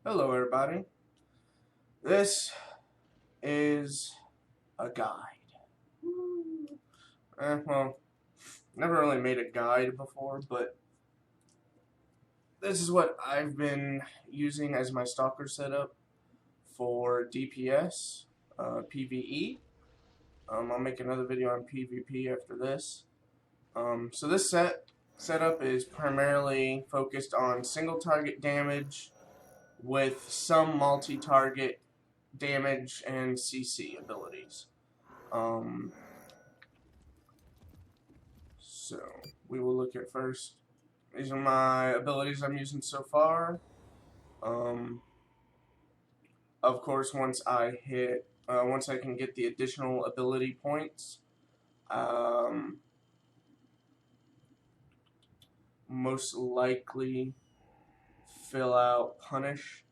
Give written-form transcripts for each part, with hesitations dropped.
Hello everybody. This is a guide. Well, never really made a guide before, but this is what I've been using as my Stalker setup for DPS, PvE. I'll make another video on PvP after this. So this setup is primarily focused on single target damage with some multi-target damage and CC abilities. So we will look at first. These are my abilities I'm using so far. Of course, once I can get the additional ability points, most likely fill out Punish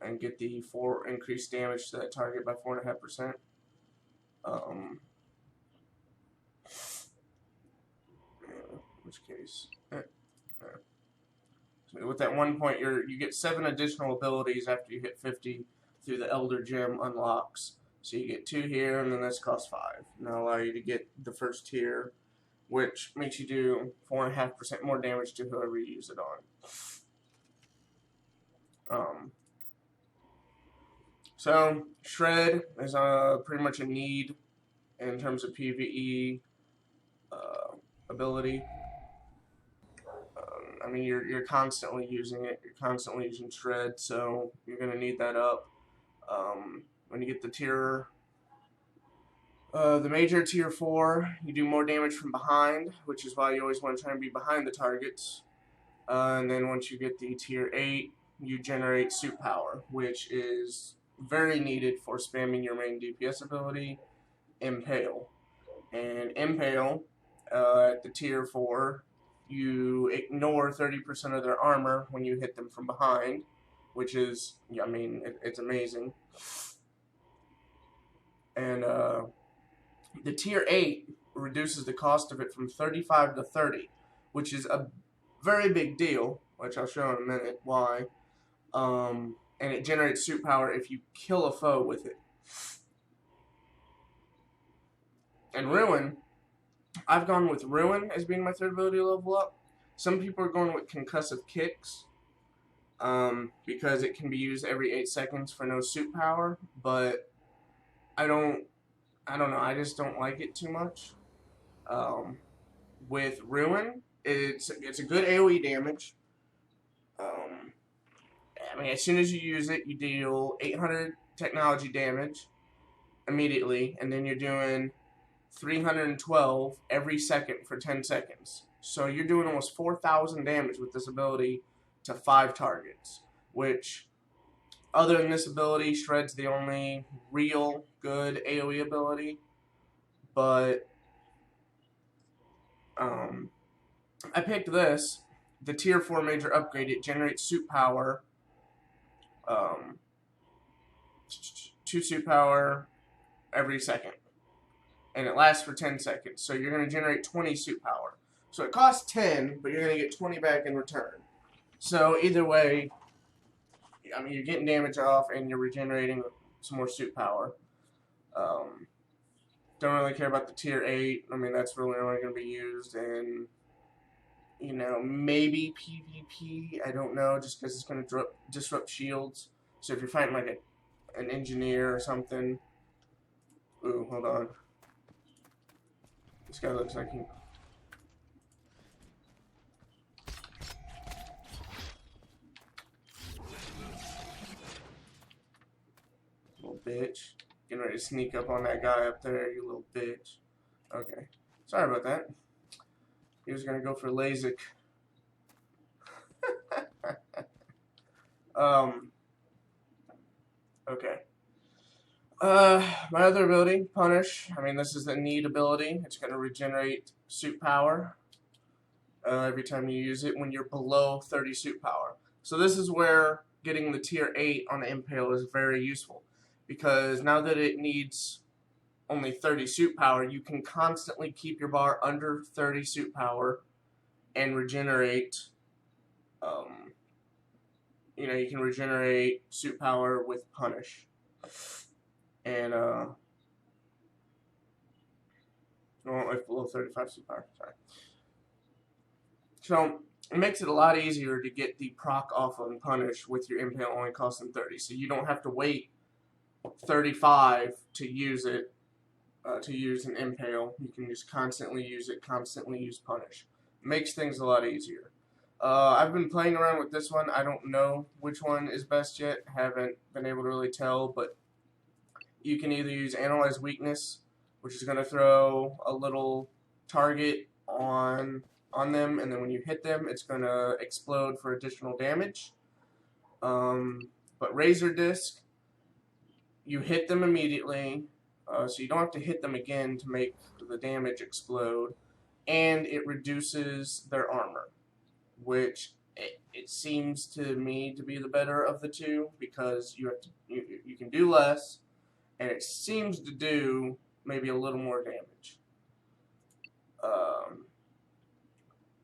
and get the increased damage to that target by 4.5%. Which case, so with that 1 point, you get 7 additional abilities after you hit 50 through the Elder Gem unlocks. So you get 2 here, and then this costs 5. And that'll allow you to get the first tier, which makes you do 4.5% more damage to whoever you use it on. So Shred is pretty much a need in terms of PvE ability. I mean, you're constantly using it. You're constantly using Shred, so you're gonna need that up. When you get the tier, the major tier 4, you do more damage from behind, which is why you always want to try and be behind the targets. And then once you get the tier 8, you generate suit power, which is very needed for spamming your main DPS ability, Impale. And Impale, at the tier 4, you ignore 30% of their armor when you hit them from behind, which is, I mean, it's amazing. And the tier 8 reduces the cost of it from 35 to 30, which is a very big deal, which I'll show in a minute why. And it generates suit power if you kill a foe with it. And Ruin, I've gone with Ruin as being my third ability to level up. Some people are going with Concussive Kicks because it can be used every 8 seconds for no suit power, but I don't know, I just don't like it too much. With Ruin, it's a good AoE damage. I mean, as soon as you use it, you deal 800 technology damage immediately, and then you're doing 312 every second for 10 seconds. So you're doing almost 4,000 damage with this ability to 5 targets, which, other than this ability, Shred's the only real good AoE ability. But I picked this, the tier 4 major upgrade. It generates suit power, 2 suit power every second, and it lasts for 10 seconds. So you're going to generate 20 suit power. So it costs 10, but you're going to get 20 back in return. So either way, I mean, you're getting damage off and you're regenerating some more suit power. Don't really care about the tier 8. I mean, that's really only going to be used in, you know, maybe PvP. I don't know, just because it's going to disrupt shields. So if you're fighting like an engineer or something. Ooh, hold on. This guy looks like he... Little bitch. Getting ready to sneak up on that guy up there, you little bitch. Okay. Sorry about that. He was going to go for LASIK. Okay. My other ability, Punish. I mean, this is a neat ability. It's going to regenerate suit power every time you use it when you're below 30 suit power. So this is where getting the tier 8 on Impale is very useful, because now that it needs only 30 suit power, you can constantly keep your bar under 30 suit power and regenerate you can regenerate suit power with punish. And with below 35 suit power. Sorry. So it makes it a lot easier to get the proc off on punish with your impale only costing 30. So you don't have to wait 35 to use it. To use an impale, you can just constantly use it, constantly use punish. Makes things a lot easier. I've been playing around with this one. I don't know which one is best yet. Haven't been able to really tell, but you can either use Analyze Weakness, which is going to throw a little target on them, and then when you hit them, it's going to explode for additional damage. But Razor Disc, you hit them immediately, so you don't have to hit them again to make the damage explode, and it reduces their armor, which it seems to me to be the better of the two, because you can do less, and it seems to do maybe a little more damage.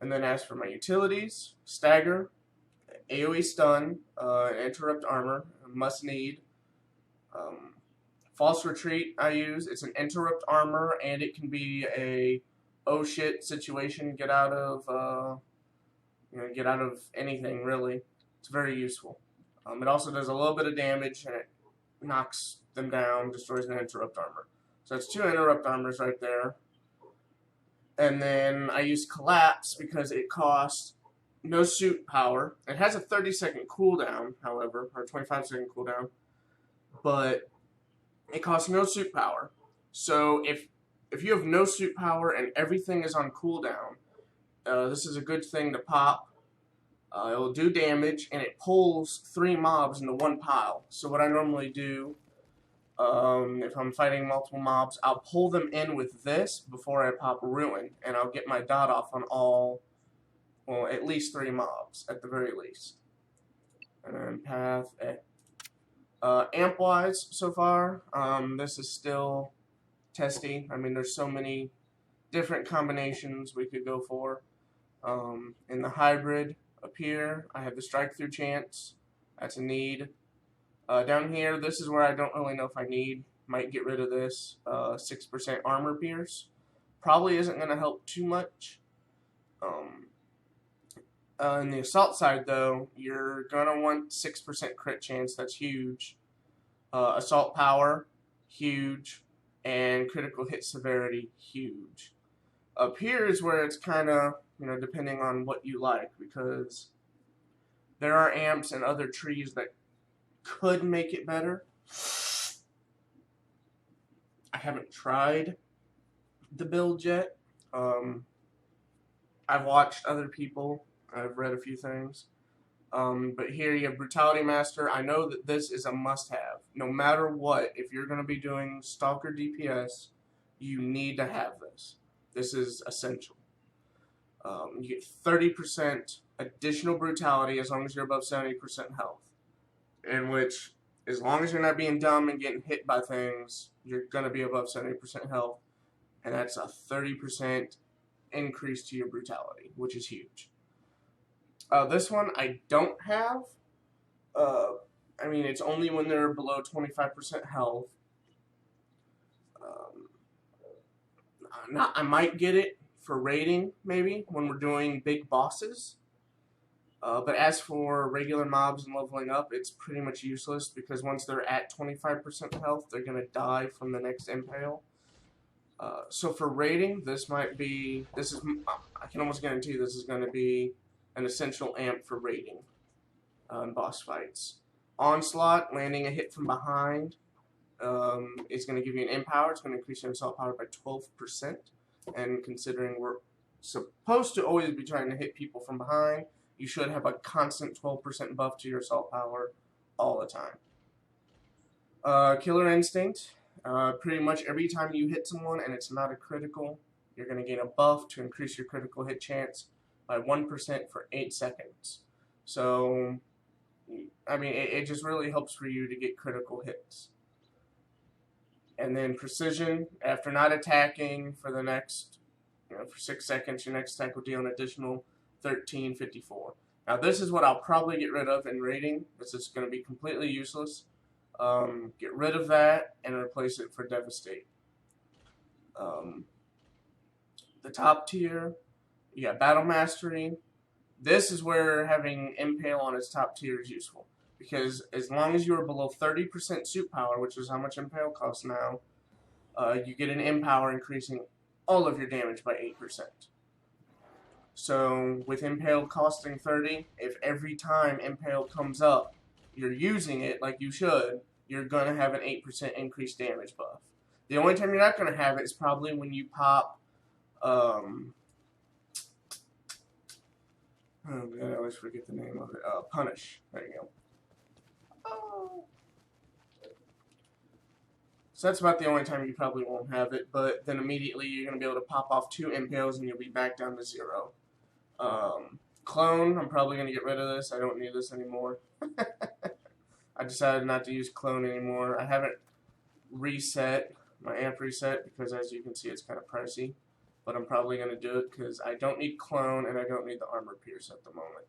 And then as for my utilities, Stagger, AoE Stun, Interrupt Armor, Must Need. False Retreat I use. It's an Interrupt Armor, and it can be a oh shit situation. Get out of anything really. It's very useful. It also does a little bit of damage, and it knocks them down, destroys an Interrupt Armor. So that's 2 Interrupt Armors right there. And then I use Collapse because it costs no suit power. It has a 30-second cooldown, however, or 25-second cooldown, but it costs no suit power. So if you have no suit power and everything is on cooldown, this is a good thing to pop. It will do damage, and it pulls 3 mobs into one pile. So what I normally do, if I'm fighting multiple mobs, I'll pull them in with this before I pop Ruin, and I'll get my dot off on all, well, at least 3 mobs, at the very least. And then Path, Amp-wise, so far, this is still testy. I mean, there's so many different combinations we could go for. In the hybrid up here, I have the strike through chance. That's a need. Down here, this is where I don't really know if I need. Might get rid of this. 6% armor pierce. Probably isn't going to help too much. On the assault side, though, you're going to want 6% crit chance. That's huge. Assault power, huge. And critical hit severity, huge. Up here is where it's kind of, depending on what you like, because there are amps and other trees that could make it better. I haven't tried the build yet. I've watched other people. I've read a few things. But here you have Brutality Master. I know that this is a must-have. No matter what, if you're going to be doing Stalker DPS, you need to have this. This is essential. You get 30% additional brutality as long as you're above 70% health. In which, as long as you're not being dumb and getting hit by things, you're going to be above 70% health. And that's a 30% increase to your brutality, which is huge. This one I don't have. I mean, it's only when they're below 25% health. I might get it for raiding, maybe, when we're doing big bosses. But as for regular mobs and leveling up, it's pretty much useless, because once they're at 25% health, they're going to die from the next impale. So for raiding, I can almost guarantee this is going to be an essential amp for raiding in boss fights. Onslaught, landing a hit from behind, is going to give you an empower. It's going to increase your assault power by 12%. And considering we're supposed to always be trying to hit people from behind, you should have a constant 12% buff to your assault power all the time. Killer Instinct. Pretty much every time you hit someone and it's not a critical, you're going to gain a buff to increase your critical hit chance by 1% for 8 seconds. So, I mean, it just really helps for you to get critical hits. And then Precision, after not attacking for the next, for 6 seconds, your next attack will deal an additional 1354. Now this is what I'll probably get rid of in raiding. This is going to be completely useless. Get rid of that and replace it for Devastate. The top tier, you got Battle Mastery. This is where having Impale on its top tier is useful. Because as long as you are below 30% suit power, which is how much Impale costs now, you get an Empower increasing all of your damage by 8%. So with Impale costing 30, if every time Impale comes up, you're using it like you should, you're going to have an 8% increased damage buff. The only time you're not going to have it is probably when you pop, oh god, I always forget the name of it, Punish. There you go. Oh. So that's about the only time you probably won't have it, but then immediately you're going to be able to pop off 2 Impales and you'll be back down to 0. Clone, I'm probably going to get rid of this. I don't need this anymore. I decided not to use Clone anymore. I haven't reset my amp reset because, as you can see, it's kind of pricey. But I'm probably going to do it because I don't need Clone and I don't need the Armor Pierce at the moment.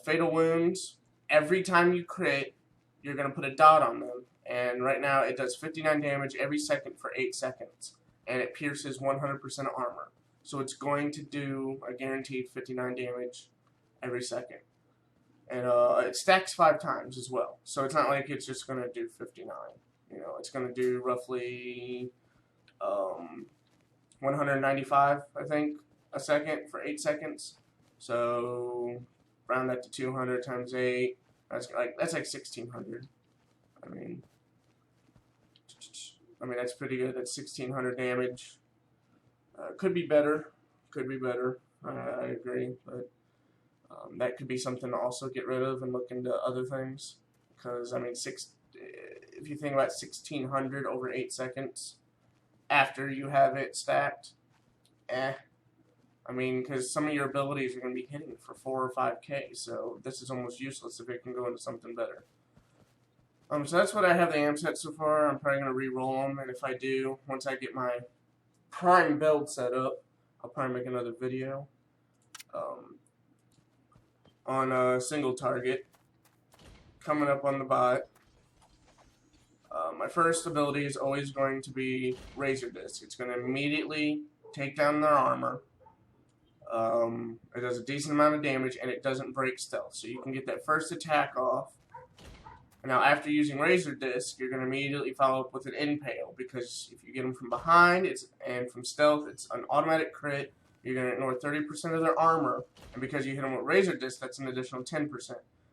Fatal Wounds, every time you crit, you're going to put a dot on them. And right now it does 59 damage every second for 8 seconds. And it pierces 100% armor. So it's going to do a guaranteed 59 damage every second. And it stacks 5 times as well. So it's not like it's just going to do 59. You know, it's going to do roughly 195, I think, a second for 8 seconds. So round that to 200 times 8. That's like 1,600. I mean, that's pretty good. That's 1,600 damage. Could be better. Could be better. I agree. But that could be something to also get rid of and look into other things. Because, I mean, if you think about 1,600 over 8 seconds after you have it stacked, I mean, because some of your abilities are going to be hitting for 4 or 5k. So this is almost useless if it can go into something better. So that's what I have the amp set so far. I'm probably going to re-roll them, and if I do, once I get my prime build set up, I'll probably make another video on a single target coming up on the bot. My first ability is always going to be Razor Disc. It's going to immediately take down their armor. It does a decent amount of damage, and it doesn't break stealth, so you can get that first attack off. Now, after using Razor Disc, you're going to immediately follow up with an Impale, because if you get them from behind and from stealth, it's an automatic crit. You're going to ignore 30% of their armor, and because you hit them with Razor Disc, that's an additional 10%.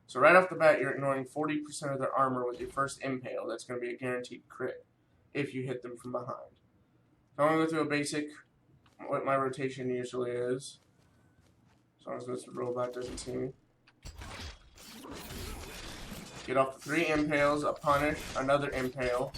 So right off the bat, you're ignoring 40% of their armor with your first Impale. That's going to be a guaranteed crit if you hit them from behind. So I'm going to go through a basic, what my rotation usually is, as long as this robot doesn't see me. Get off 3 Impales, a Punish, another Impale.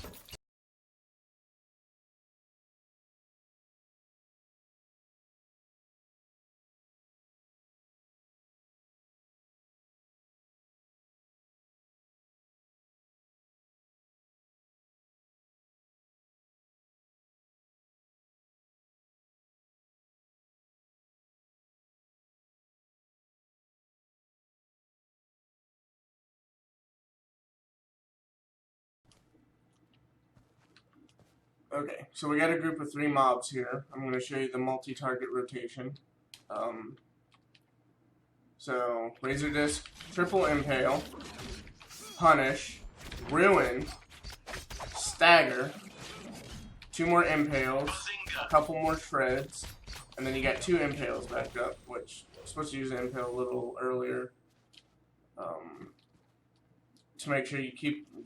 Okay, so we got a group of 3 mobs here. I'm going to show you the multi-target rotation. So, Razor Disc, Triple Impale, Punish, Ruin, Stagger, 2 more Impales, a couple more Shreds, and then you got 2 Impales back up, which I'm supposed to use the Impale a little earlier. To make sure you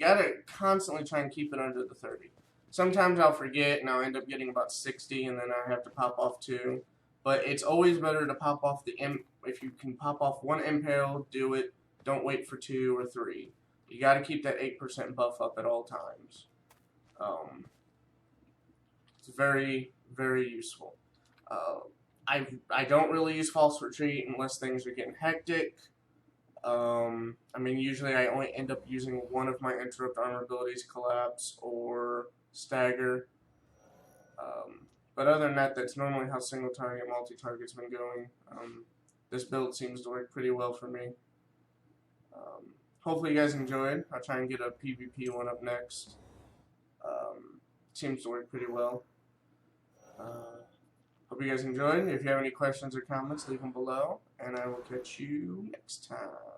gotta constantly try and keep it under the 30. Sometimes I'll forget and I'll end up getting about 60 and then I have to pop off 2. But it's always better to pop off if you can pop off 1 Impale, do it. Don't wait for 2 or 3. You gotta keep that 8% buff up at all times. It's very, very useful. I don't really use False Retreat unless things are getting hectic. I mean, usually I only end up using one of my Interrupt armor abilities, Collapse or Stagger. But other than that, that's normally how single target, multi-target's been going. this build seems to work pretty well for me. Hopefully you guys enjoyed. I'll try and get a PvP one up next. Seems to work pretty well. Hope you guys enjoyed. If you have any questions or comments, leave them below, and I will catch you next time.